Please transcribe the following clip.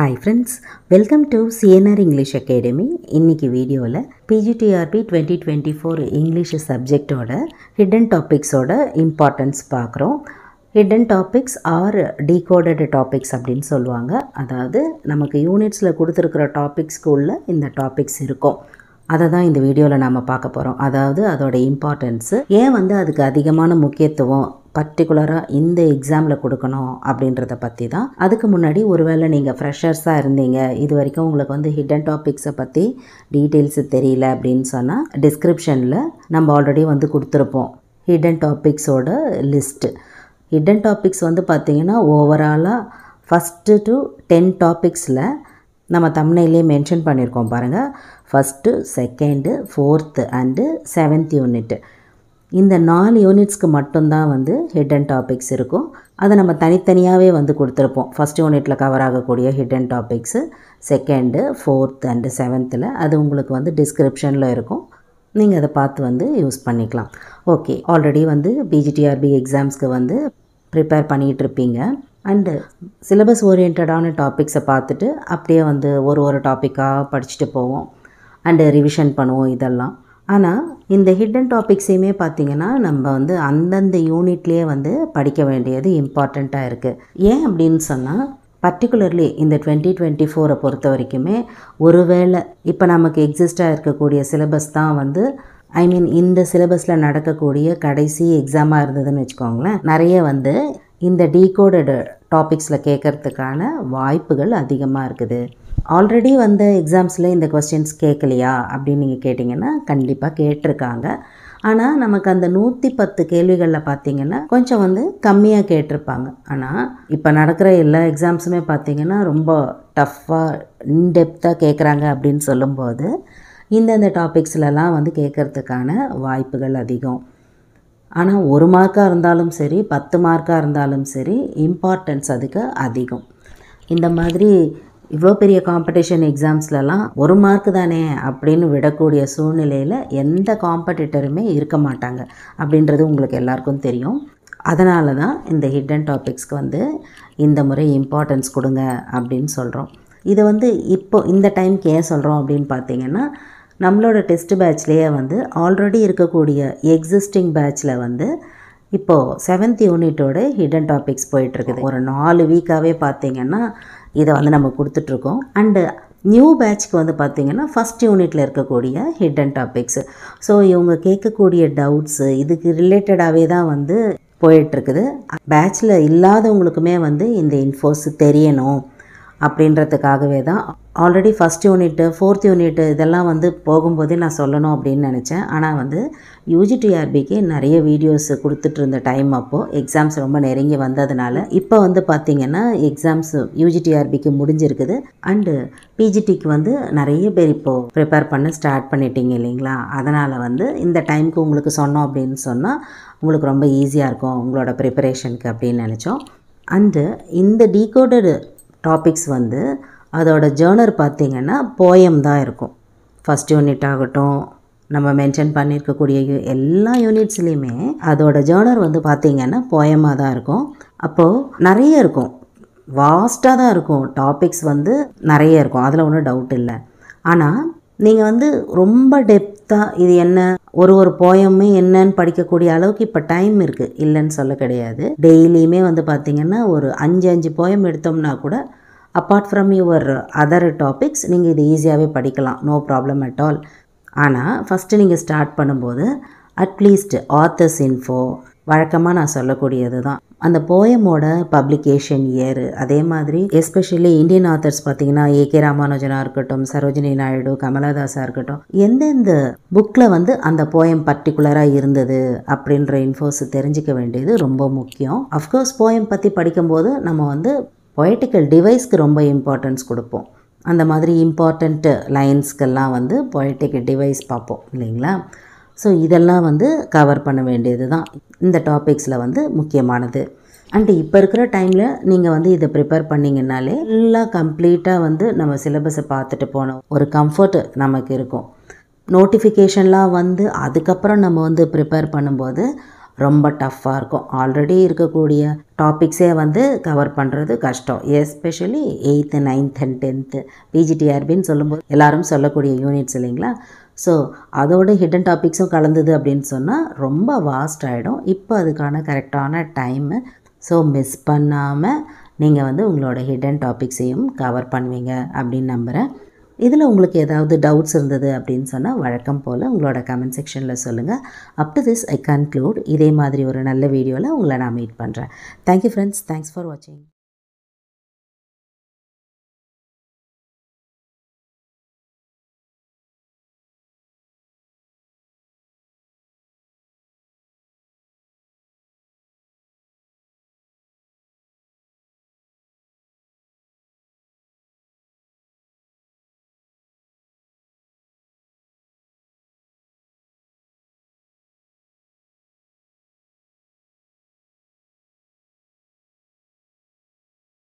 Hi friends, welcome to CNR English Academy. இன்னைக்கு வீடியோவில் PGTRB 2024 English சப்ஜெக்டோட hidden topicsோட importance பார்க்குறோம். hidden topics or decoded topics அப்படின்னு சொல்லுவாங்க. அதாவது நமக்கு யூனிட்ஸில் கொடுத்துருக்கிற டாபிக்ஸ்குள்ள இந்த டாபிக்ஸ் இருக்கும். அதை தான் இந்த வீடியோவில் நாம் பார்க்க போகிறோம். அதாவது அதோட இம்பார்ட்டன்ஸு ஏன் அதுக்கு அதிகமான முக்கியத்துவம் பர்டிகுலராக இந்த எக்ஸாமில் கொடுக்கணும் அப்படின்றத பற்றி தான். அதுக்கு முன்னாடி ஒருவேளை நீங்கள் ஃப்ரெஷர்ஸாக இருந்தீங்க, இது வரைக்கும் உங்களுக்கு ஹிடன் டாபிக்ஸை பற்றி டீட்டெயில்ஸு தெரியல அப்படின்னு சொன்னால் டிஸ்கிரிப்ஷனில் நம்ம ஆல்ரெடி கொடுத்துருப்போம் ஹிடன் டாபிக்ஸோட லிஸ்ட்டு. ஹிடன் டாபிக்ஸ் பார்த்திங்கன்னா ஓவராலாக ஃபஸ்ட்டு டு 10 டாபிக்ஸில் நம்ம தமிழ்லேயே மென்ஷன் பண்ணியிருக்கோம் பாருங்கள். First, second, 4th and 7th unit. இந்த 4 யூனிட்ஸ்க்கு மட்டும்தான் ஹிடன் டாபிக்ஸ் இருக்கும். அதை நம்ம தனித்தனியாகவே கொடுத்துருப்போம். ஃபஸ்ட் யூனிட்டில் கவர் ஆகக்கூடிய hidden topics, second, 4th and 7th அது உங்களுக்கு டிஸ்கிரிப்ஷனில் இருக்கும். நீங்கள் அதை பார்த்து யூஸ் பண்ணிக்கலாம். ஓகே, ஆல்ரெடி பிஜிடிஆர்பி எக்ஸாம்ஸ்க்கு ப்ரிப்பேர் பண்ணிகிட்ருப்பீங்க. அண்டு சிலபஸ் ஓரியன்டான டாபிக்ஸை பார்த்துட்டு அப்படியே ஒரு டாப்பிக்காக படிச்சுட்டு போவோம் அண்டு ரிவிஷன் பண்ணுவோம் இதெல்லாம். ஆனால் இந்த ஹிடன் டாபிக்ஸையுமே பார்த்திங்கன்னா நம்ம அந்தந்த யூனிட்லேயே படிக்க வேண்டியது இம்பார்ட்டண்ட்டாக இருக்குது. ஏன் அப்படின்னு சொன்னால் பர்டிகுலர்லி இந்த 2024 பொறுத்த வரைக்குமே ஒருவேளை இப்போ நமக்கு எக்ஸிஸ்டாக இருக்கக்கூடிய சிலபஸ் தான் இந்த சிலபஸில் நடக்கக்கூடிய கடைசி எக்ஸாமாக இருந்ததுன்னு வச்சுக்கோங்களேன், நிறைய இந்த டீகோடட் டாபிக்ஸில் கேட்குறதுக்கான வாய்ப்புகள் அதிகமாக இருக்குது. ஆல்ரெடி எக்ஸாம்ஸில் இந்த கொஸ்டின்ஸ் கேட்கலையா அப்படின்னு நீங்கள் கேட்டிங்கன்னா கண்டிப்பாக கேட்டிருக்காங்க. ஆனால் நமக்கு அந்த 110 கேள்விகளில் பார்த்திங்கன்னா கொஞ்சம் கம்மியாக கேட்டிருப்பாங்க. ஆனால் இப்போ நடக்கிற எல்லா எக்ஸாம்ஸுமே பார்த்திங்கன்னா ரொம்ப டஃப்பாக இன்டெப்த்தாக கேட்குறாங்க அப்படின்னு சொல்லும்போது இந்தந்த டாபிக்ஸ்லலாம் கேட்குறதுக்கான வாய்ப்புகள் அதிகம். ஆனால் 1 மார்க்காக இருந்தாலும் சரி, 10 மார்க்காக இருந்தாலும் சரி, இம்பார்ட்டன்ஸ் அதுக்கு அதிகம். இந்த மாதிரி இவ்வளோ பெரிய காம்படிஷன் எக்ஸாம்ஸ்லலாம் 1 மார்க்கு தானே அப்படின்னு விடக்கூடிய சூழ்நிலையில் எந்த காம்படிட்டருமே இருக்க மாட்டாங்க அப்படின்றது உங்களுக்கு எல்லாருக்கும் தெரியும். அதனால தான் இந்த ஹிடன் டாபிக்ஸ்க்கு இந்த முறை இம்பார்ட்டன்ஸ் கொடுங்க அப்படின்னு சொல்கிறோம். இது இப்போ இந்த டைம்க்கு ஏன் சொல்கிறோம் அப்படின்னு பார்த்தீங்கன்னா, நம்மளோட டெஸ்ட் பேட்ச்லேயே ஆல்ரெடி இருக்கக்கூடிய எக்ஸிஸ்டிங் பேட்ச்சில் இப்போது 7th யூனிட்டோட ஹிடன் டாபிக்ஸ் போயிட்டுருக்குது. ஒரு 4 வீக்காகவே பார்த்திங்கன்னா இதை நம்ம கொடுத்துட்ருக்கோம். அண்டு நியூ பேட்ச்க்கு பார்த்திங்கன்னா ஃபஸ்ட் யூனிட்டில் இருக்கக்கூடிய ஹிடன் டாபிக்ஸு. ஸோ இவங்க கேட்கக்கூடிய டவுட்ஸு இதுக்கு ரிலேட்டடாகவே தான் போயிட்டுருக்குது. பேட்ச்சில் இல்லாதவங்களுக்குமே இந்த இன்ஃபோஸ் தெரியணும் அப்படின்றதுக்காகவே தான் already first unit 4th unit இதெல்லாம் போகும்போதே நான் சொல்லணும் அப்படின்னு நினச்சேன். ஆனால் யூஜிடிஆர்பிக்கு நிறைய வீடியோஸ் கொடுத்துட்டு இருந்த டைம் அப்போது எக்ஸாம்ஸ் ரொம்ப நெருங்கி வந்ததுனால இப்போ பார்த்திங்கன்னா எக்ஸாம்ஸ் யூஜிடிஆர்பிக்கு முடிஞ்சிருக்குது. அண்டு பிஜிடிக்கு நிறைய பேர் இப்போது ப்ரிப்பேர் பண்ண ஸ்டார்ட் பண்ணிட்டீங்க இல்லைங்களா. அதனால் இந்த டைமுக்கு உங்களுக்கு சொன்னோம் அப்படின்னு சொன்னால் உங்களுக்கு ரொம்ப ஈஸியாக இருக்கும் உங்களோட ப்ரிப்பரேஷனுக்கு அப்படின்னு நினச்சோம். அண்டு இந்த டீகோடட் டாபிக்ஸ் அதோட ஜேர்னர் பார்த்திங்கன்னா போயம் தான் இருக்கும். ஃபஸ்ட் யூனிட் ஆகட்டும், நம்ம மென்ஷன் பண்ணியிருக்கக்கூடிய எல்லா யூனிட்ஸ்லேயுமே அதோட ஜேர்னர் பார்த்திங்கன்னா போயமாக தான் இருக்கும். அப்போது நிறைய இருக்கும், வாஸ்ட்டாக தான் இருக்கும், டாபிக்ஸ் நிறைய இருக்கும், அதில் ஒன்றும் டவுட் இல்லை. ஆனால் நீங்கள் ரொம்ப டெப்த்தாக இது என்ன ஒரு போயமே என்னன்னு படிக்கக்கூடிய அளவுக்கு இப்போ டைம் இருக்குது, இல்லைன்னு சொல்ல கிடையாது. டெய்லியுமே பார்த்திங்கன்னா ஒரு 5 போயம் எடுத்தோம்னா கூட apart from your other topics நீங்கள் இது ஈஸியாகவே படிக்கலாம், நோ ப்ராப்ளம் அட் ஆல். ஆனால் ஃபஸ்ட்டு நீங்கள் ஸ்டார்ட் பண்ணும்போது அட்லீஸ்ட் ஆத்தர்ஸ் இன்ஃபோ வழக்கமாக நான் சொல்லக்கூடியது தான், அந்த போயமோட பப்ளிகேஷன் இயர், அதே மாதிரி எஸ்பெஷலி இந்தியன் ஆத்தர்ஸ் பார்த்திங்கன்னா ஏகே ராமானுஜனாக இருக்கட்டும், சரோஜினி நாயுடு, கமலாதாஸாக இருக்கட்டும், எந்தெந்த புக்கில் அந்த போயம் பர்டிகுலராக இருந்தது அப்படின்ற இன்ஃபோஸ் தெரிஞ்சிக்க வேண்டியது ரொம்ப முக்கியம். அஃப்கோர்ஸ் போயம் பற்றி படிக்கும்போது நம்ம பொயட்டிக்கல் டிவைஸ்க்கு ரொம்ப இம்பார்ட்டன்ஸ் கொடுப்போம். அந்த மாதிரி இம்பார்ட்டண்ட் லைன்ஸ்க்கெல்லாம் பொயட்டிக்கல் டிவைஸ் பார்ப்போம் இல்லைங்களா. ஸோ இதெல்லாம் கவர் பண்ண வேண்டியது தான் இந்த டாபிக்ஸில் முக்கியமானது. அண்டு இப்போ இருக்கிற டைமில் நீங்கள் இதை ப்ரிப்பேர் பண்ணிங்கன்னாலே எல்லாம் கம்ப்ளீட்டாக நம்ம சிலபஸை பார்த்துட்டு போனோம் ஒரு கம்ஃபர்ட் நமக்கு இருக்கும். நோட்டிஃபிகேஷன்லாம் அதுக்கப்புறம் நம்ம ப்ரிப்பேர் பண்ணும்போது ரொம்ப டஃப்பாக இருக்கும். ஆல்ரெடி இருக்கக்கூடிய டாபிக்ஸே வந்து கவர் பண்ணுறது கஷ்டம். Especially 8th 9th and 10th பிஜிடிஆர்பின்னு சொல்லும்போது எல்லாரும் சொல்லக்கூடிய யூனிட்ஸ் இல்லைங்களா. ஸோ அதோட ஹிடன் டாபிக்ஸும் கலந்தது அப்படின்னு சொன்னால் ரொம்ப வாஸ்ட் ஆகிடும். இப்போ அதுக்கான கரெக்டான டைமு. ஸோ மிஸ் பண்ணாமல் நீங்கள் வந்து உங்களோட ஹிடன் டாபிக்ஸையும் கவர் பண்ணுவீங்க அப்படின்னு நம்புகிறேன். இதில் உங்களுக்கு ஏதாவது டவுட்ஸ் இருந்தது அப்படின்னு சொன்னால் வழக்கம் போல் உங்களோட கமெண்ட் செக்ஷனில் சொல்லுங்கள். Up to this I conclude. இதே மாதிரி ஒரு நல்ல வீடியோவில் உங்களை நான் மீட் பண்ணுறேன். Thank you friends. தேங்க்ஸ் ஃபார் வாட்சிங்.